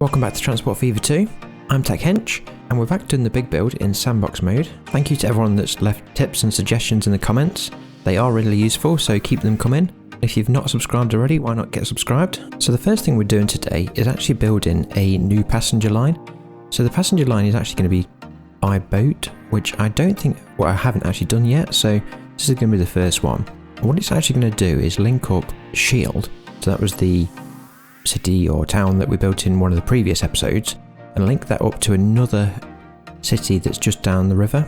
Welcome back to Transport Fever 2. I'm Hench, and we're back doing the big build in Sandbox mode. Thank you to everyone that's left tips and suggestions in the comments. They are really useful, so keep them coming. If you've not subscribed already, why not get subscribed? So the first thing we're doing today is actually building a new passenger line. So the passenger line is actually going to be by boat, which I haven't actually done yet, so this is going to be the first one. And what it's actually going to do is link up Shield, so that was the city or town that we built in one of the previous episodes, and link that up to another city that's just down the river.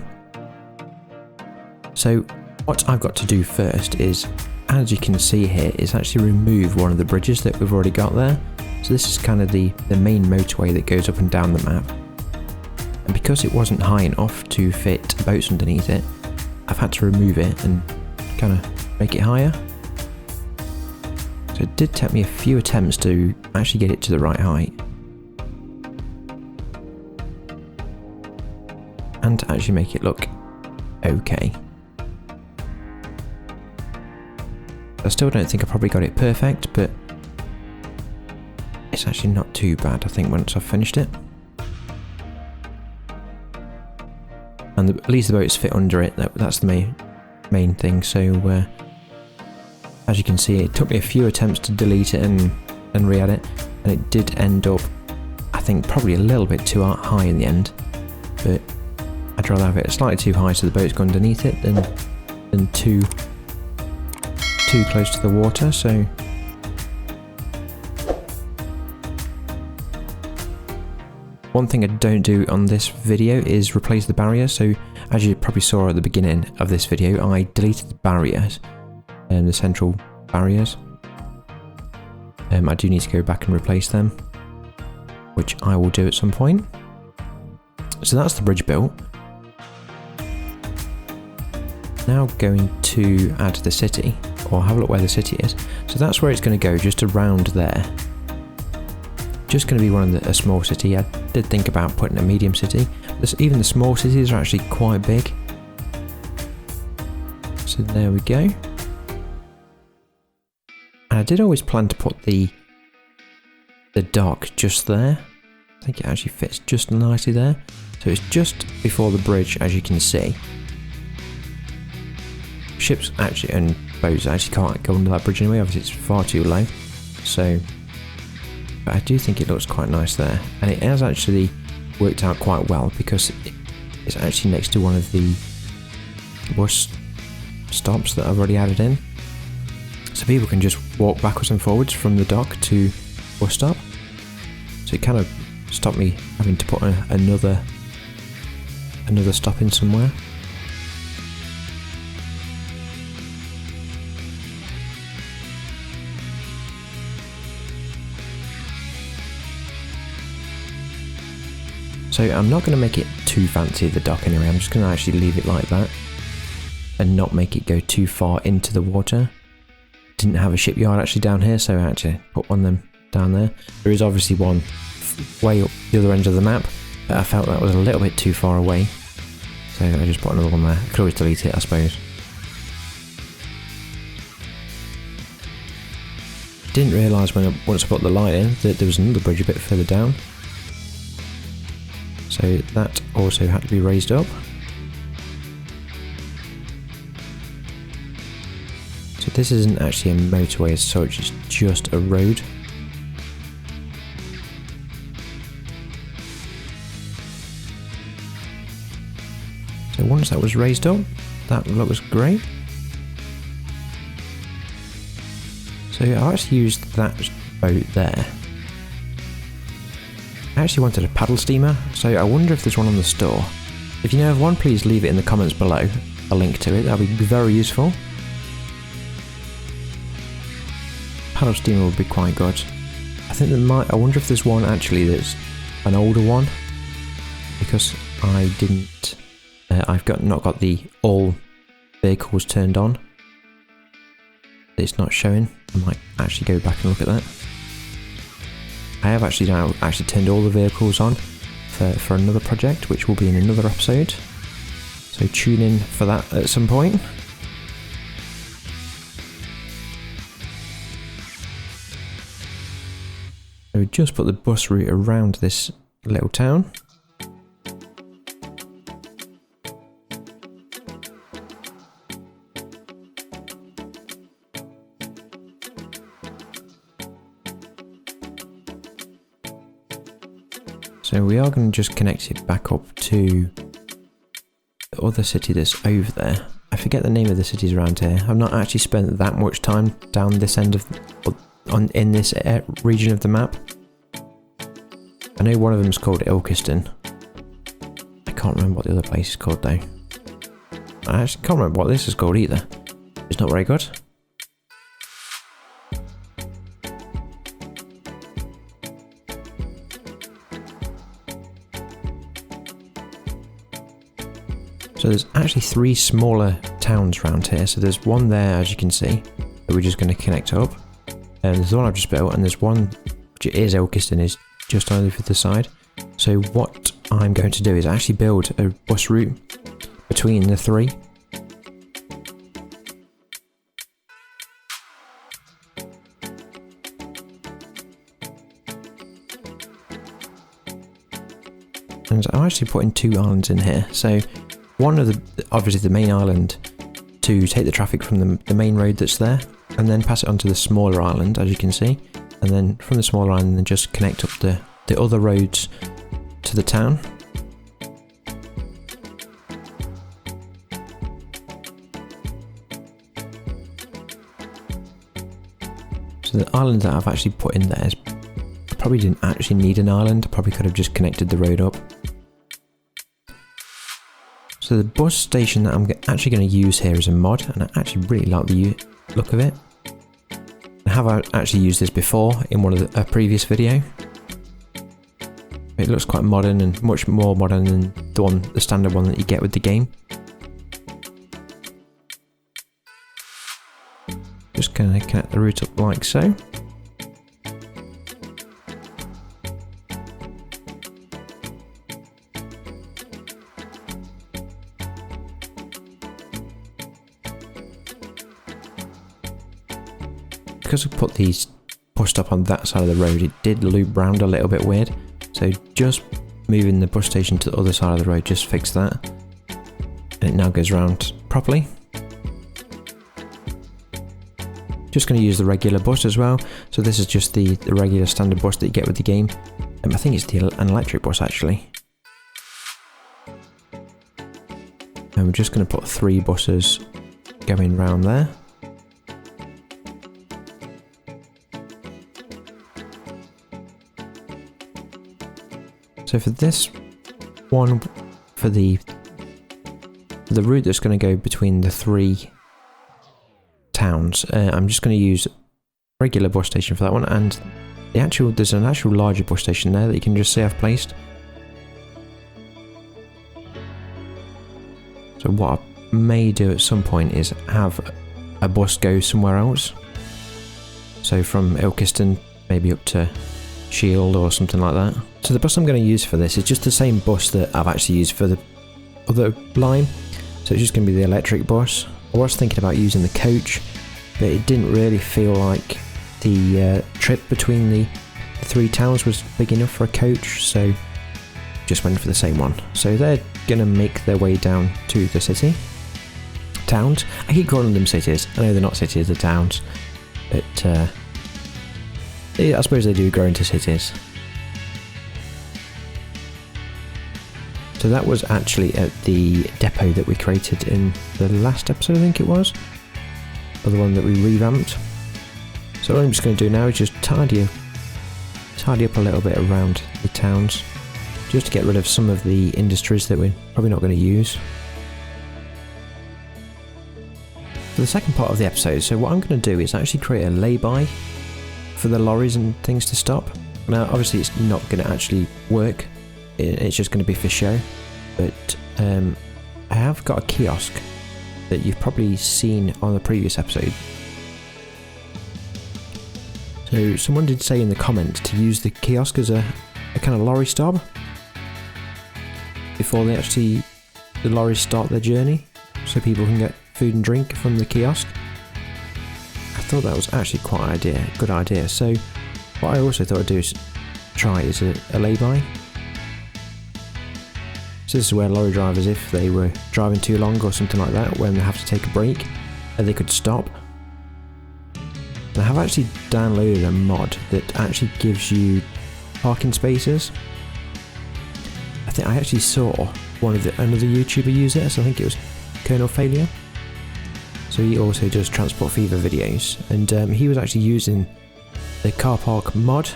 So what I've got to do first is, as you can see here, is actually remove one of the bridges that we've already got there. So this is kind of the main motorway that goes up and down the map, and because it wasn't high enough to fit boats underneath it, I've had to remove it and kind of make it higher. So it did take me a few attempts to actually get it to the right height and to actually make it look okay. I still don't think I probably got it perfect, but it's actually not too bad, I think, once I've finished it. And at least the boats fit under it, that's the main thing. So as you can see, it took me a few attempts to delete it and re-add it, and it did end up, I think, probably a little bit too high in the end, but I'd rather have it slightly too high so the boats go underneath it than too close to the water. So one thing I don't do on this video is replace the barrier. So as you probably saw at the beginning of this video, I deleted the barriers, the central barriers. I do need to go back and replace them, which I will do at some point. So that's the bridge built. Now going to add the city, or have a look where the city is. So that's where it's going to go, just around there. Just going to be a small city. I did think about putting a medium city. Even the small cities are actually quite big. So there we go. And I did always plan to put the dock just there. I think it actually fits just nicely there. So it's just before the bridge, as you can see. Ships actually and boats actually can't go under that bridge anyway, obviously it's far too low. So, but I do think it looks quite nice there, and it has actually worked out quite well because it's actually next to one of the bus stops that I've already added in. So people can just walk backwards and forwards from the dock to bus stop. So it kind of stopped me having to put another stop in somewhere. So I'm not going to make it too fancy, the dock anyway. I'm just going to actually leave it like that and not make it go too far into the water. Didn't have a shipyard actually down here, so I actually put one of them down there. There is obviously one way up the other end of the map, but I felt that was a little bit too far away, so I just put another one there. I could always delete it, I suppose. Didn't realise once I put the light in that there was another bridge a bit further down. So that also had to be raised up. So this isn't actually a motorway as such, it's just a road. So once that was raised up, that looks great. So I actually used that boat there. I actually wanted a paddle steamer, so I wonder if there's one on the store. If you know of one, please leave it in the comments below. A link to it, that'll be very useful. Paddle steamer would be quite good. I think I wonder if there's one actually that's an older one, because I didn't. I've not got the all vehicles turned on. It's not showing. I might actually go back and look at that. I have actually now turned all the vehicles on for another project, which will be in another episode. So tune in for that at some point. just put the bus route around this little town. So we are going to just connect it back up to the other city that's over there. I forget the name of the cities around here. I've not actually spent that much time down this end of in this region of the map. I know one of them is called Ilkeston. I can't remember what the other place is called though. I actually can't remember what this is called either. It's not very good. So there's actually 3 smaller towns around here. So there's one there, as you can see, that we're just going to connect up. And there's the one I've just built, and there's one which is Ilkeston, is just over the side. So what I'm going to do is actually build a bus route between the 3. And I'm actually putting 2 islands in here. So one of the, obviously the main island, to take the traffic from the main road that's there, and then pass it onto the smaller island, as you can see, and then from the smaller island then just connect up the other roads to the town. So the island that I've actually put in there is, I probably didn't actually need an island, I probably could have just connected the road up. So the bus station that I'm actually going to use here is a mod, and I actually really like the look of it. I have actually used this before in one of a previous video. It looks quite modern, and much more modern than the standard one that you get with the game. Just going to connect the route up like so. Because I put these bus stop on that side of the road, it did loop round a little bit weird. So just moving the bus station to the other side of the road just fixed that. And it now goes around properly. Just going to use the regular bus as well. So this is just the regular standard bus that you get with the game. I think it's an electric bus actually. And we're just going to put 3 buses going round there. So for this one, for the route that's going to go between the 3 towns, I'm just going to use regular bus station for that one, and there's an actual larger bus station there that you can just see I've placed. So what I may do at some point is have a bus go somewhere else. So from Ilkeston maybe up to Shield or something like that. So the bus I'm going to use for this is just the same bus that I've actually used for the other line. So it's just going to be the electric bus. I was thinking about using the coach, but it didn't really feel like the trip between the 3 towns was big enough for a coach, so just went for the same one. So they're going to make their way down to the towns. I keep calling them cities. I know they're not cities, they're towns, but I suppose they do grow into cities. So that was actually at the depot that we created in the last episode, I think it was, or the one that we revamped. So what I'm just going to do now is just tidy up a little bit around the towns, just to get rid of some of the industries that we're probably not going to use. For the second part of the episode, so what I'm going to do is actually create a lay-by for the lorries and things to stop. Now obviously it's not going to actually work, it's just going to be for show, but I have got a kiosk that you've probably seen on the previous episode. So someone did say in the comments to use the kiosk as a kind of lorry stop before the lorries start their journey, so people can get food and drink from the kiosk. I thought that was actually quite a good idea. So what I also thought I'd do is try is a Layby. So this is where lorry drivers, if they were driving too long or something like that, when they have to take a break, they could stop. And I have actually downloaded a mod that actually gives you parking spaces. I think I actually saw another YouTuber use it, so I think it was Colonel Failure. So he also does Transport Fever videos, and he was actually using the car park mod.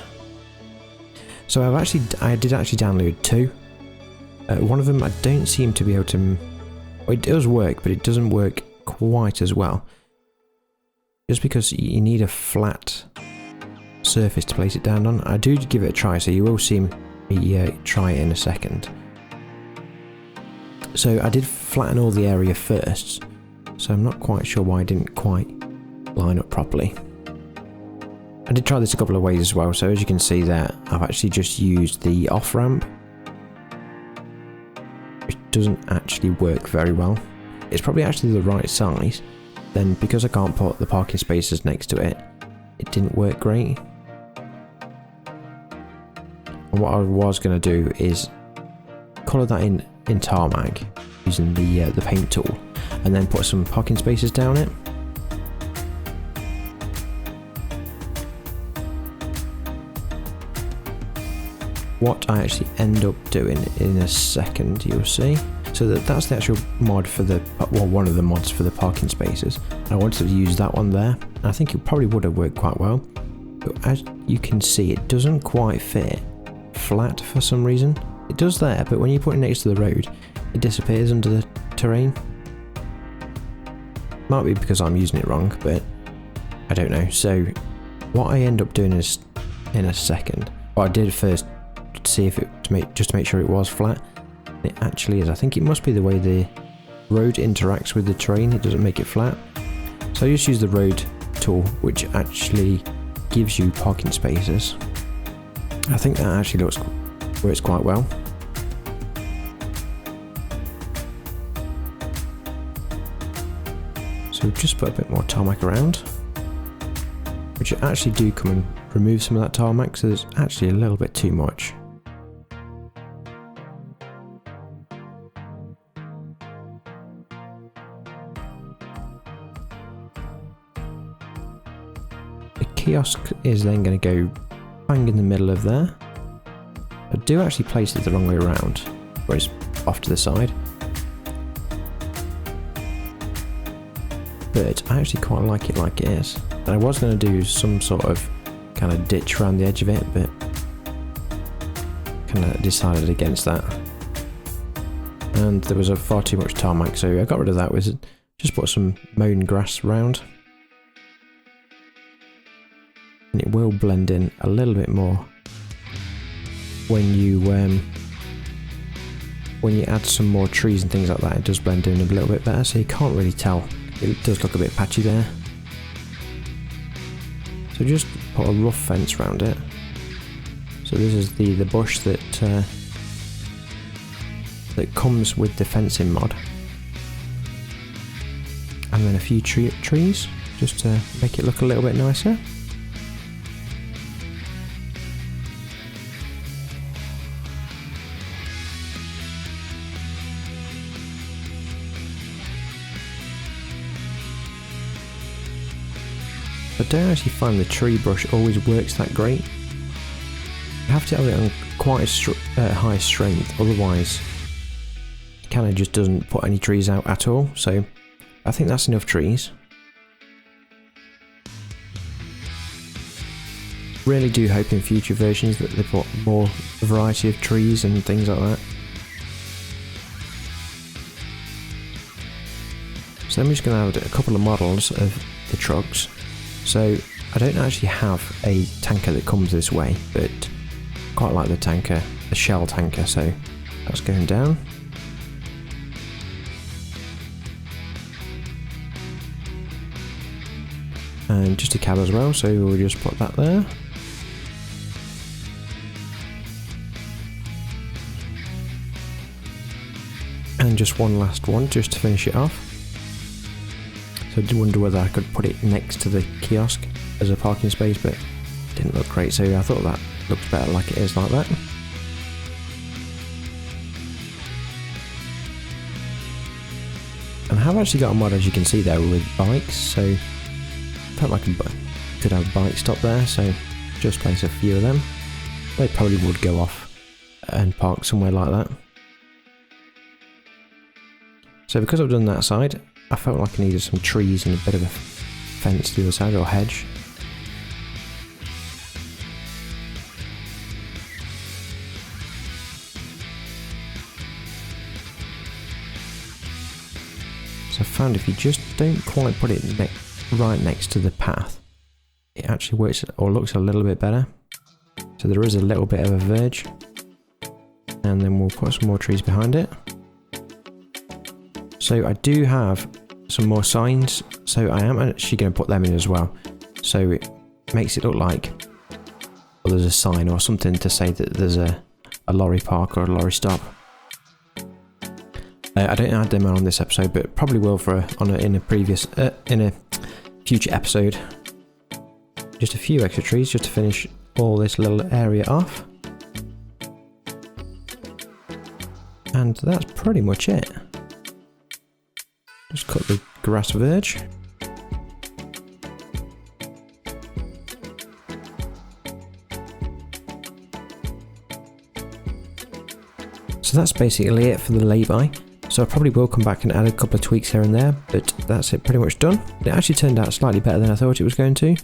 So I did actually download two. One of them I don't seem to be able to. Well, it does work, but it doesn't work quite as well. Just because you need a flat surface to place it down on. I do give it a try, so you will see me try it in a second. So I did flatten all the area first, so I'm not quite sure why I didn't quite line up properly. I did try this a couple of ways as well, so as you can see there, I've actually just used the off-ramp, which doesn't actually work very well. It's probably actually the right size, then because I can't put the parking spaces next to it, it didn't work great. And what I was going to do is colour that in tarmac using the paint tool, and then put some parking spaces down it. What I actually end up doing in a second, you'll see. So that's the actual mod for the, well, one of the mods for the parking spaces. I wanted to use that one there, and I think it probably would have worked quite well. But as you can see, it doesn't quite fit flat for some reason. It does there, but when you put it next to the road, it disappears under the terrain. Might be because I'm using it wrong, but I don't know. So what I end up doing is, in a second, what I did first to see if it, just to make sure it was flat. It actually is. I think it must be the way the road interacts with the terrain. It doesn't make it flat. So I just use the road tool, which actually gives you parking spaces. I think that actually works quite well. So just put a bit more tarmac around, which I actually do come and remove some of that tarmac, so there's actually a little bit too much. The kiosk is then going to go bang in the middle of there. I do actually place it the wrong way around, where it's off to the side. But I actually quite like it like it is. And I was going to do some sort of kind of ditch around the edge of it, but kind of decided against that. And there was far too much tarmac, so I got rid of that with just put some mown grass around. And it will blend in a little bit more when you add some more trees and things like that. It does blend in a little bit better, so you can't really tell. It does look a bit patchy there. So just put a rough fence around it. So this is the bush that comes with the fencing mod. And then a few trees, just to make it look a little bit nicer. I don't actually find the tree brush always works that great. You have to have it on quite a high strength, otherwise it kind of just doesn't put any trees out at all. So I think that's enough trees. Really do hope in future versions that they put more variety of trees and things like that. So I'm just going to add a couple of models of the trucks. So I don't actually have a tanker that comes this way, but quite like the tanker, the shell tanker, so that's going down. And just a cab as well, so we'll just put that there. And just one last one just to finish it off. So I did wonder whether I could put it next to the kiosk as a parking space, but it didn't look great, so I thought that looks better like it is like that. And I have actually got a mod, as you can see there, with bikes, so felt like I could have a bike stop there, so just place a few of them. They probably would go off and park somewhere like that. So because I've done that side, I felt like I needed some trees and a bit of a fence to the other side, or hedge. So I found if you just don't quite put it right next to the path, it actually works or looks a little bit better. So there is a little bit of a verge, and then we'll put some more trees behind it. So I do have some more signs, so I am actually going to put them in as well. So it makes it look like there's a sign or something to say that there's a lorry park or a lorry stop. I don't add them on this episode, but probably will in a future episode. Just a few extra trees just to finish all this little area off. And that's pretty much it. Just cut the grass verge. So that's basically it for the lay-by. So I probably will come back and add a couple of tweaks here and there, but that's it pretty much done. It actually turned out slightly better than I thought it was going to.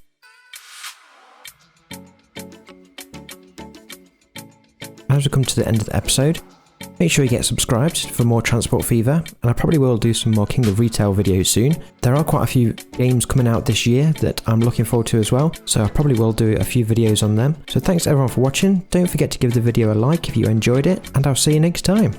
As we come to the end of the episode, make sure you get subscribed for more Transport Fever, and I probably will do some more King of Retail videos soon. There are quite a few games coming out this year that I'm looking forward to as well, so I probably will do a few videos on them. So thanks everyone for watching, don't forget to give the video a like if you enjoyed it, and I'll see you next time.